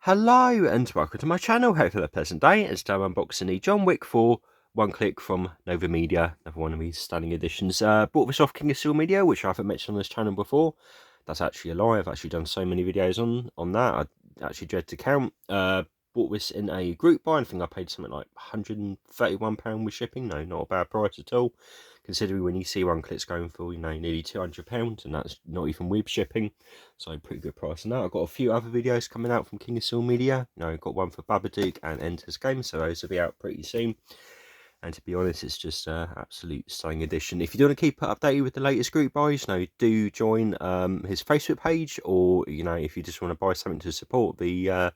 Hello and welcome to my channel. Hope you have a pleasant day. It's today I'm unboxing the John Wick 4 One Click from Novamedia, another one of these stunning editions. Bought this off King of Steel Media, which I haven't mentioned on this channel before. That's actually a lie. I've actually done so many videos on that. I actually dread to count. Bought this in a group buy. I think I paid something like £131 with shipping. No, not a bad price at all, considering when you see one clips going for, nearly £200, and that's not even with shipping. So pretty good price on that. I've got a few other videos coming out from King of Steel Media. Got one for Babadook and Enter's Game, so those will be out pretty soon. And to be honest, it's just an absolute stunning edition. If you do want to keep updated with the latest group buys, do join his Facebook page, or if you just want to buy something to support the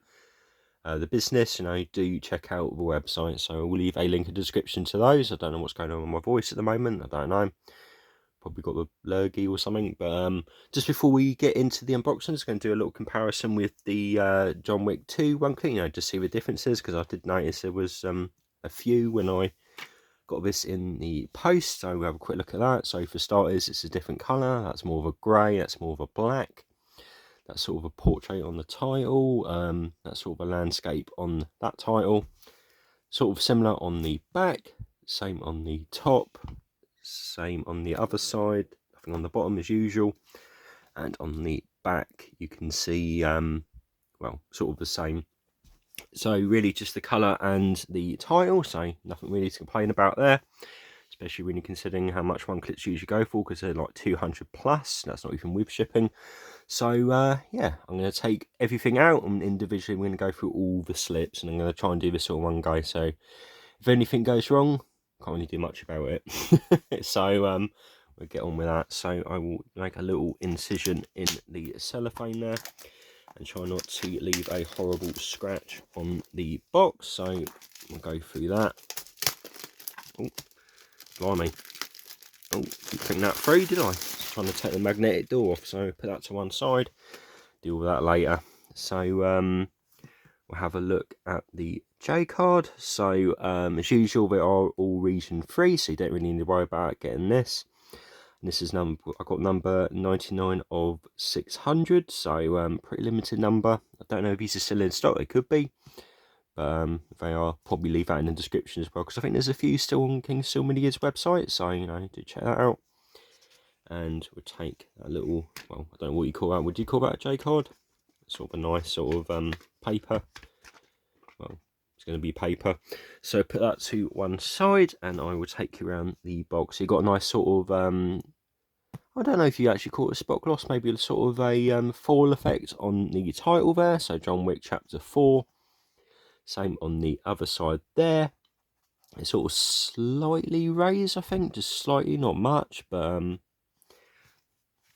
business, do check out the website. So we'll leave a link in the description to those. I don't know what's going on with my voice at the moment. I don't know. Probably got the lurgy or something. But just before we get into the unboxing, I'm just going to do a little comparison with the John Wick 2 One Click, just see the differences, because I did notice there was a few when I got this in the post. So we'll have a quick look at that. So for starters, it's a different colour. That's more of a grey. That's more of a black. That's sort of a portrait on the title. That's sort of a landscape on that title. Sort of similar on the back. Same on the top. Same on the other side. Nothing on the bottom as usual. And on the back, you can see, well, sort of the same. So really just the colour and the title. So nothing really to complain about there, especially when you're considering how much one clips usually go for, because they're like 200 plus. That's not even with shipping. So yeah, I'm going to take everything out, and individually we're going to go through all the slips, and I'm going to try and do this all in one go. So if anything goes wrong, can't really do much about it. So we'll get on with that. So I will make a little incision in the cellophane there, and try not to leave a horrible scratch on the box. So we'll go through that. Oh, blimey. Oh, didn't think that through, did I? Just trying to take the magnetic door off, so put that to one side. Deal with that later. So we'll have a look at the J card. So as usual, they are all region free, so you don't really need to worry about getting this. And this is number, I got number 99 of 600, so pretty limited number. I don't know if these are still in stock. They could be, but if they are, probably leave that in the description as well, because I think there's a few still on King Steel Media's website, so do check that out. And we'll take a little, well, I don't know what you call that. Would you call that a J card? Sort of a nice sort of paper. Well, it's going to be paper. So put that to one side, and I will take you around the box. So you've got a nice sort of I don't know if you actually call it a spot gloss, maybe a sort of a foil effect on the title there. So John Wick Chapter 4. Same on the other side there. It's sort of slightly raised, I think, just slightly, not much, but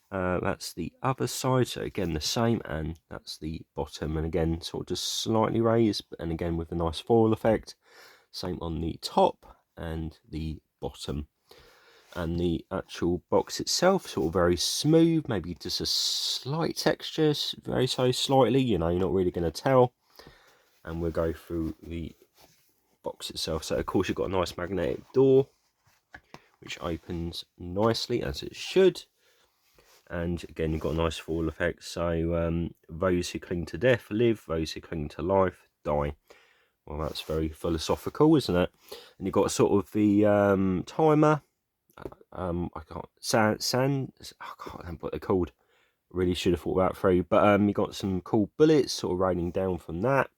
that's the other side. So again, the same, and that's the bottom, and again, sort of just slightly raised, and again with a nice foil effect. Same on the top and the bottom. And the actual box itself, sort of very smooth, maybe just a slight texture, very so slightly, you're not really going to tell. And we'll go through the box itself. So of course you've got a nice magnetic door, which opens nicely as it should. And again, you've got a nice foil effect. So those who cling to death live, those who cling to life die. Well, that's very philosophical, isn't it? And you've got sort of the timer. I can't I can't remember what they're called. Really should have thought that through. But you got some cool bullets sort of raining down from that,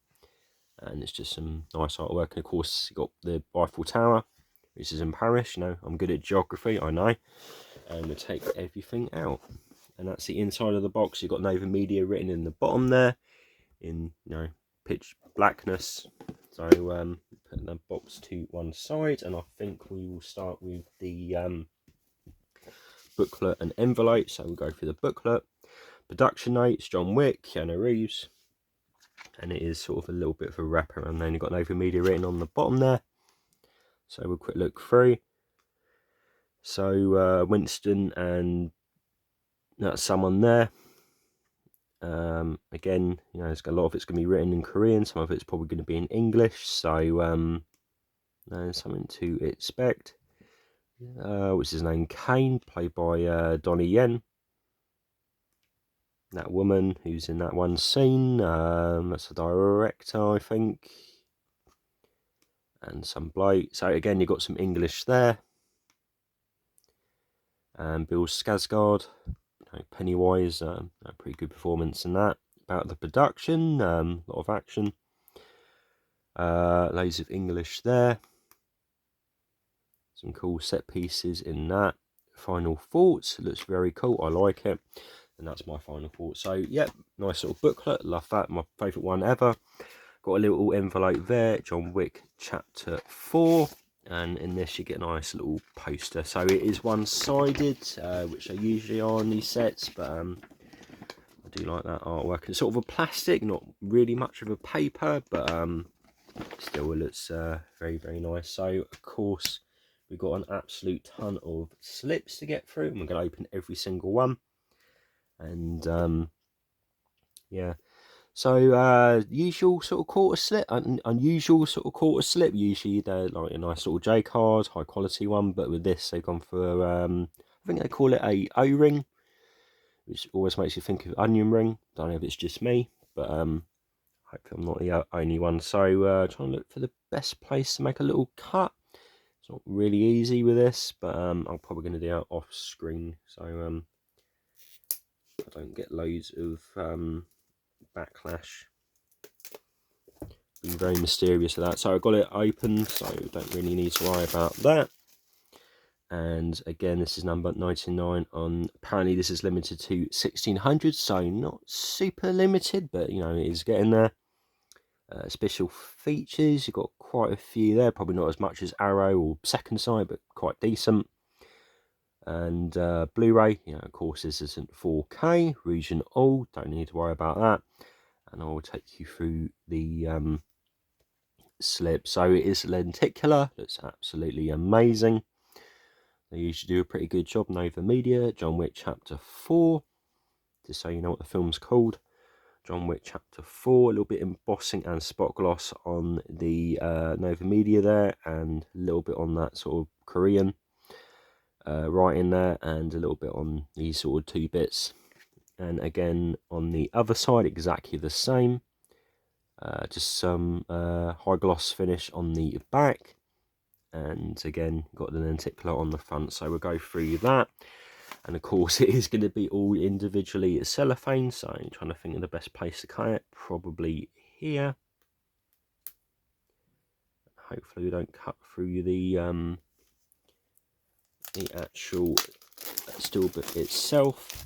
and it's just some nice artwork. And of course, you got the Eiffel Tower, which is in Paris. I'm good at geography, I know. And we'll take everything out, and that's the inside of the box. You've got Novamedia written in the bottom there, in pitch blackness. So put the box to one side, and I think we will start with the booklet and envelope. So we'll go through the booklet. Production notes: John Wick, Keanu Reeves, and it is sort of a little bit of a wrapper, and then you've got Novamedia written on the bottom there. So we'll quick look through. So Winston, and that's someone there. Again, a lot of it's going to be written in Korean, some of it's probably going to be in English, so something to expect. Which is named Kane, played by Donnie Yen. that woman who's in that one scene. That's the director, I think. And some bloke. So again, you've got some English there. And Bill Skarsgård, Pennywise, a pretty good performance in that. About the production, a lot of action. Loads of English there. Some cool set pieces in that. Final thoughts, it looks very cool, I like it. And that's my final thoughts. So, yep, nice little booklet, love that, my favourite one ever. Got a little envelope there, John Wick Chapter 4. And in this you get a nice little poster. So it is one-sided, which they usually are on these sets, but I do like that artwork. It's sort of a plastic, not really much of a paper, but still it looks very, very nice. So, of course, we've got an absolute ton of slips to get through, and we're going to open every single one. And yeah, so usual sort of quarter slip, unusual sort of quarter slip. Usually they're like a nice little J card, high quality one, but with this they've gone for I think they call it a O-ring, which always makes you think of onion ring. Don't know if it's just me, but hopefully I'm not the only one. So trying to look for the best place to make a little cut. It's not really easy with this, but I'm probably going to do it off screen, so I don't get loads of backlash. Been very mysterious with that. So I've got it open, so don't really need to worry about that. And again, this is number 99 on, apparently this is limited to 1600, so not super limited, but you know, it is getting there. Special features, you've got quite a few there, probably not as much as Arrow or Second Sight, but quite decent. And Blu-ray, you know, of course this isn't 4K, region all, don't need to worry about that. And I will take you through the slip. So it is lenticular, looks absolutely amazing. They usually do a pretty good job. Novamedia, John Wick Chapter 4, just so you know what the film's called. John Wick Chapter 4, a little bit embossing and spot gloss on the Novamedia there, and a little bit on that sort of Korean writing there, and a little bit on these sort of two bits. And again, on the other side, exactly the same. Just some high gloss finish on the back. And again, got the lenticular on the front, so we'll go through that. And of course, it is going to be all individually cellophane, so I'm trying to think of the best place to cut it. Probably here. Hopefully we don't cut through the actual steel bit itself.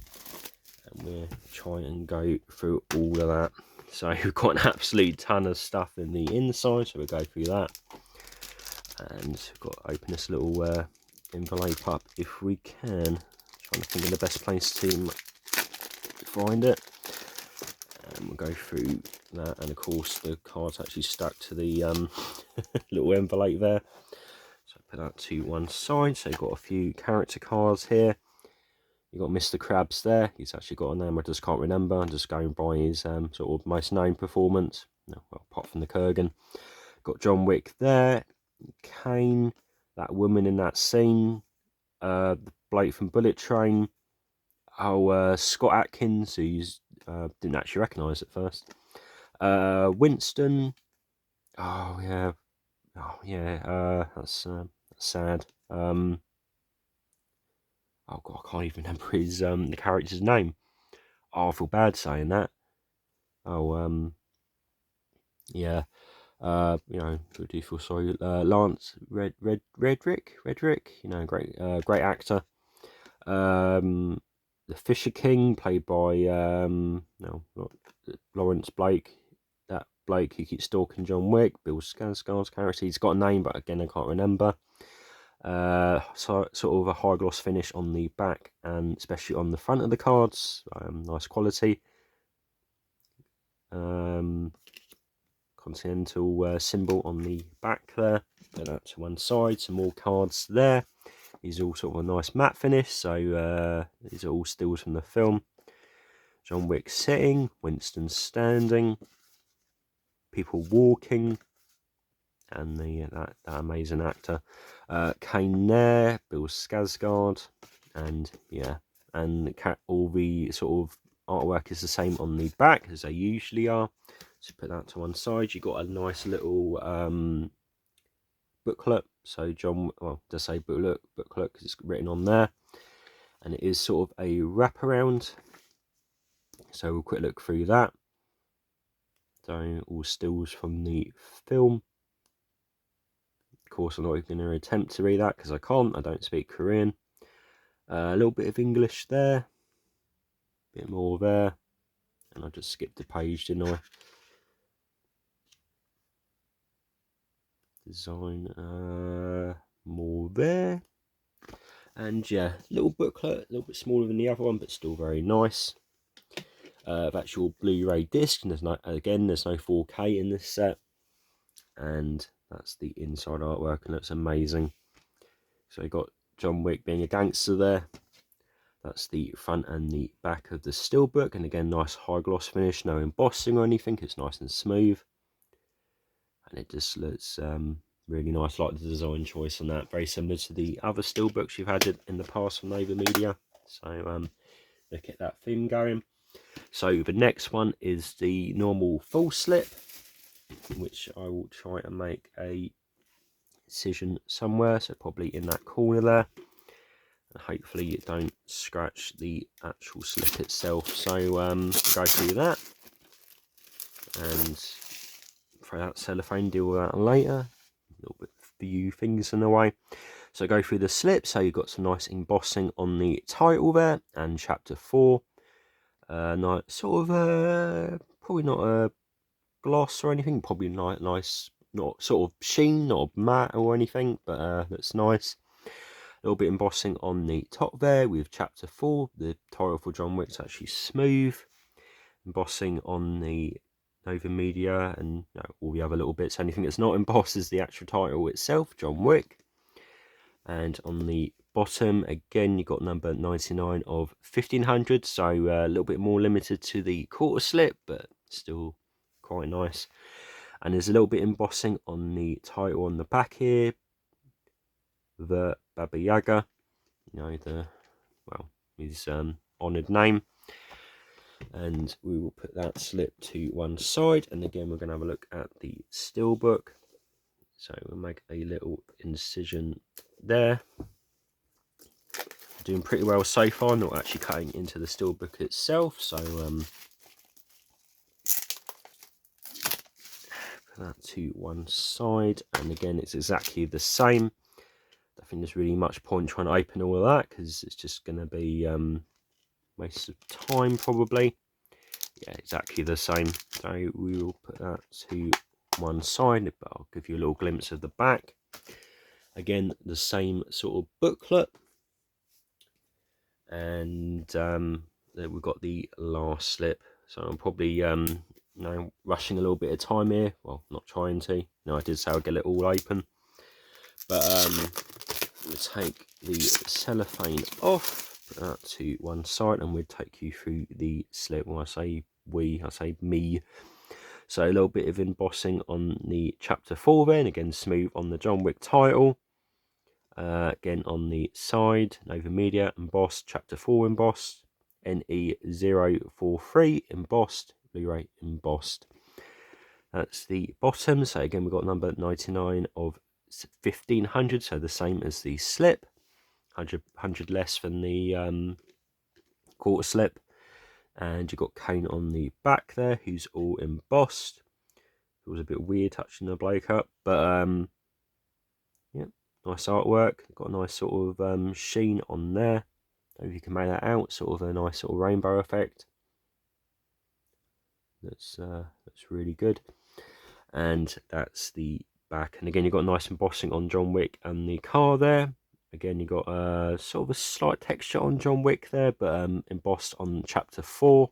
And we'll try and go through all of that. So we've got an absolute ton of stuff in the inside, so we'll go through that. And we've got to open this little envelope up if we can. Trying to think of the best place to find it. And we'll go through that, and of course the card's actually stuck to the little envelope there. So put that to one side. So you've got a few character cards here. You've got Mr. Krabs there. He's actually got a name I just can't remember. I'm just going by his sort of most known performance. No, well, apart from the Kurgan. Got John Wick there. Kane. That woman in that scene. The bloke from Bullet Train. Oh, Scott Atkins, who you didn't actually recognise at first. Winston. Oh yeah. Oh yeah. That's sad. Oh god, I can't even remember his the character's name. Oh, I feel bad saying that. Oh yeah. You know, I do feel sorry. Lance Redrick, you know, great actor. The Fisher King, played by no, not Lawrence Blake. That bloke who keeps stalking John Wick. Bill Skarsgård's character. He's got a name, but again I can't remember. So sort of a high gloss finish on the back, and especially on the front of the cards. Nice quality. Continental symbol on the back there. Put that to one side. Some more cards there. These are all sort of a nice matte finish. So these are all stills from the film. John Wick sitting, Winston standing, people walking, and that amazing actor. Kane there, Bill Skarsgård, and yeah, and all the sort of artwork is the same on the back as they usually are. So put that to one side. You've got a nice little booklet. So John, well, does say booklet because it's written on there, and it is sort of a wraparound. So we'll quick look through that. So all stills from the film. Of course, I'm not even going to attempt to read that because I can't. I don't speak Korean. A little bit of English there, a bit more there, and I just skipped a page, didn't I? Design, more there, and yeah, little booklet, a little bit smaller than the other one, but still very nice. Of actual Blu-ray disc, and there's no 4K in this set, and that's the inside artwork, and it's amazing. So you got John Wick being a gangster there. That's the front and the back of the steelbook, and again, nice high gloss finish, no embossing or anything. It's nice and smooth, and it just looks really nice. Like the design choice on that, very similar to the other steelbooks you've had in the past from Novamedia. So look at that theme going. So the next one is the normal full slip, which I will try and make a incision somewhere, so probably in that corner there. Hopefully you don't scratch the actual slip itself. So go through that and throw that cellophane, deal with that later. A little bit few things in the way. So go through the slip. So you've got some nice embossing on the title there and chapter 4. Nice sort of probably not a gloss or anything. Probably nice, not sort of sheen, not matte or anything, but that's nice. A little bit embossing on the top there with chapter 4. The title for John Wick's actually smooth. Embossing on the Novamedia and all the other little bits. Anything that's not embossed is the actual title itself, John Wick. And on the bottom, again, you've got number 99 of 1500. So a little bit more limited to the quarter slip, but still quite nice. And there's a little bit embossing on the title on the back here. The Baba Yaga, his honoured name, and we will put that slip to one side. And again, we're going to have a look at the steelbook. So we'll make a little incision there. Doing pretty well so far, not actually cutting into the steelbook itself. So put that to one side, and again, it's exactly the same. I think there's really much point trying to open all of that because it's just going to be waste of time probably. Yeah, exactly the same. So we will put that to one side, but I'll give you a little glimpse of the back. Again, the same sort of booklet, and then we've got the last slip. So I'm probably rushing a little bit of time here. Well, not trying to. No, I did say I'll get it all open, but we'll take the cellophane off, put that to one side, and we'll take you through the slip. When I say we, I say me. So a little bit of embossing on the chapter 4 then, again smooth on the John Wick title. Again on the side, Novamedia embossed, chapter 4 embossed, NE043 embossed, Blu-ray embossed. That's the bottom. So again, we've got number 99 of 1500, so the same as the slip. 100 less than the quarter slip. And you've got Kane on the back there, who's all embossed. It was a bit weird touching the bloke up, but yeah, nice artwork. Got a nice sort of sheen on there. Don't know if you can make that out. Sort of a nice sort of rainbow effect. That's really good. And that's the back. And again, you've got nice embossing on John Wick and the car there. Again, you've got sort of a slight texture on John Wick there, but embossed on chapter 4.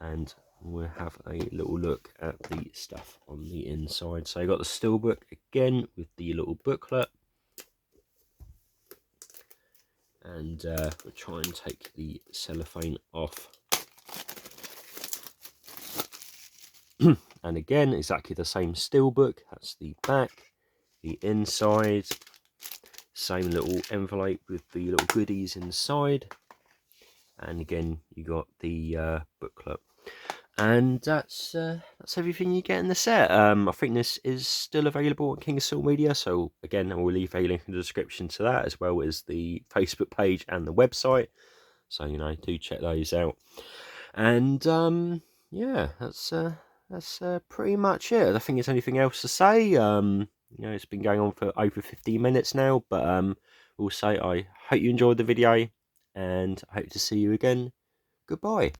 And we'll have a little look at the stuff on the inside. So you've got the steelbook again with the little booklet. And we'll try and take the cellophane off. And again, exactly the same steelbook. That's the back, the inside. Same little envelope with the little goodies inside. and again you got the booklet. And that's everything you get in the set. I think this is still available on King of Soul Media, so again I will leave a link in the description to that, as well as the Facebook page and the website, so do check those out. And yeah, that's pretty much it. I don't think there's anything else to say. It's been going on for over 15 minutes now, but also I hope you enjoyed the video, and I hope to see you again. Goodbye.